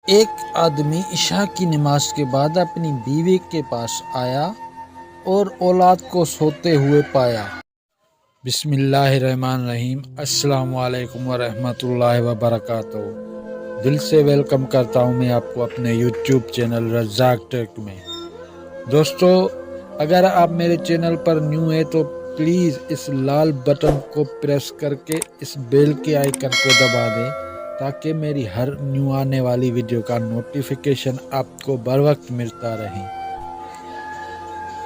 ایک آدمی عشاء کی نماز کے بعد اپنی بیوی کے پاس آیا اور اولاد کو سوتے ہوئے پایا۔ بسم اللہ الرحمن الرحیم۔ السلام علیکم ورحمۃ اللہ وبرکاتہ۔ دل سے ویلکم کرتا ہوں میں آپ کو اپنے یوٹیوب چینل رزاق ٹیک میں۔ دوستو، اگر آپ میرے چینل پر نیو ہیں تو پلیز اس لال بٹن کو پریس کر کے اس بیل کے آئیکن کو دبا دیں تاکہ میری ہر نیو آنے والی ویڈیو کا نوٹیفیکیشن آپ کو بر وقت ملتا رہے۔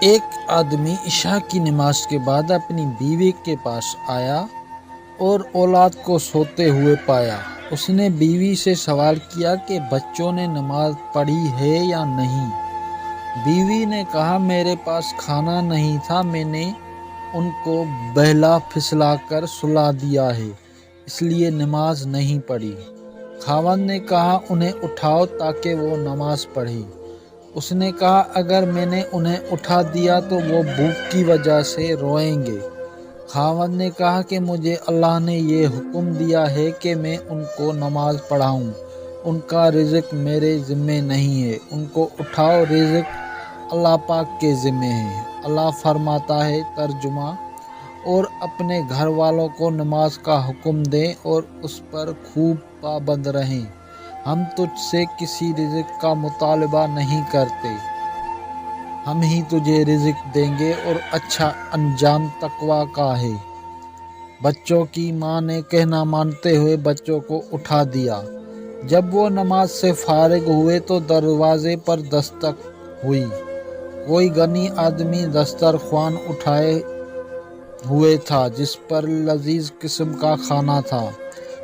ایک آدمی عشاء کی نماز کے بعد اپنی بیوی کے پاس آیا اور اولاد کو سوتے ہوئے پایا۔ اس نے بیوی سے سوال کیا کہ بچوں نے نماز پڑھی ہے یا نہیں۔ بیوی نے کہا میرے پاس کھانا نہیں تھا، میں نے ان کو بہلا پھسلا کر سلا دیا ہے، اس لیے نماز نہیں پڑھی۔ خاوند نے کہا انہیں اٹھاؤ تاکہ وہ نماز پڑھیں۔ اس نے کہا اگر میں نے انہیں اٹھا دیا تو وہ بھوک کی وجہ سے روئیں گے۔ خاوند نے کہا کہ مجھے اللہ نے یہ حکم دیا ہے کہ میں ان کو نماز پڑھاؤں، ان کا رزق میرے ذمے نہیں ہے، ان کو اٹھاؤ، رزق اللہ پاک کے ذمے ہے۔ اللہ فرماتا ہے ترجمہ: اور اپنے گھر والوں کو نماز کا حکم دیں اور اس پر خوب پابند رہیں، ہم تجھ سے کسی رزق کا مطالبہ نہیں کرتے، ہم ہی تجھے رزق دیں گے اور اچھا انجام تقویٰ کا ہے۔ بچوں کی ماں نے کہنا مانتے ہوئے بچوں کو اٹھا دیا۔ جب وہ نماز سے فارغ ہوئے تو دروازے پر دستک ہوئی۔ کوئی غنی آدمی دسترخوان اٹھائے ہوئے تھا جس پر لذیذ قسم کا کھانا تھا۔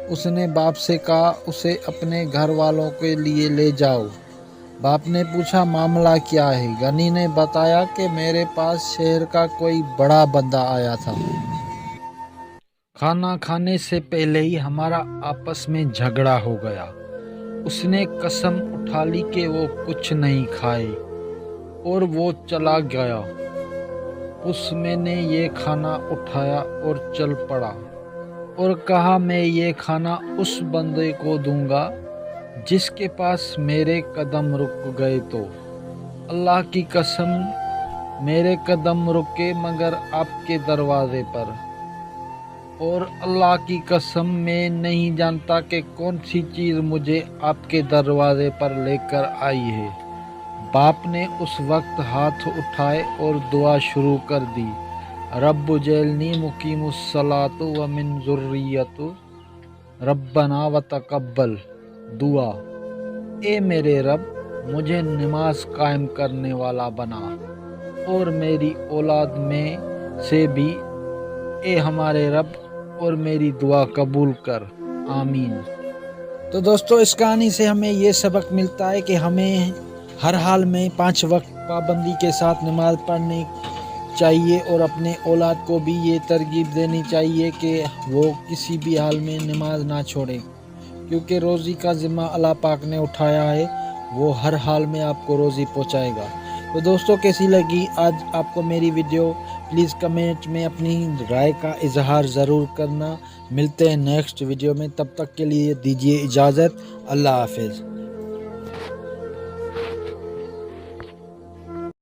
اس نے باپ سے کہا اسے اپنے گھر والوں کے لیے لے جاؤ۔ باپ نے پوچھا معاملہ کیا ہے؟ غنی نے بتایا کہ میرے پاس شہر کا کوئی بڑا بندہ آیا تھا۔ کھانا کھانے سے پہلے ہی ہمارا آپس میں جھگڑا ہو گیا۔ اس نے قسم اٹھا لی کہ وہ کچھ نہیں کھائے اور وہ چلا گیا۔ میں نے یہ کھانا اٹھایا اور چل پڑا اور کہا میں یہ کھانا اس بندے کو دوں گا جس کے پاس میرے قدم رک گئے تو۔ اللہ کی قسم میرے قدم رکے مگر آپ کے دروازے پر، اور اللہ کی قسم میں نہیں جانتا کہ کون سی چیز مجھے آپ کے دروازے پر لے کر آئی ہے۔ باپ نے اس وقت ہاتھ اٹھائے اور دعا شروع کر دی: رب جعلنی مقیم الصلاۃ ومن ذریتی ربنا وتقبل دعا۔ اے میرے رب، مجھے نماز قائم کرنے والا بنا اور میری اولاد میں سے بھی، اے ہمارے رب، اور میری دعا قبول کر، آمین۔ تو دوستو، اس کہانی سے ہمیں یہ سبق ملتا ہے کہ ہمیں ہر حال میں 5 وقت پابندی کے ساتھ نماز پڑھنی چاہیے اور اپنے اولاد کو بھی یہ ترغیب دینی چاہیے کہ وہ کسی بھی حال میں نماز نہ چھوڑیں، کیونکہ روزی کا ذمہ اللہ پاک نے اٹھایا ہے، وہ ہر حال میں آپ کو روزی پہنچائے گا۔ تو دوستو، کیسی لگی آج آپ کو میری ویڈیو؟ پلیز کمنٹ میں اپنی رائے کا اظہار ضرور کرنا۔ ملتے ہیں نیکسٹ ویڈیو میں، تب تک کے لیے دیجیے اجازت۔ اللہ حافظ۔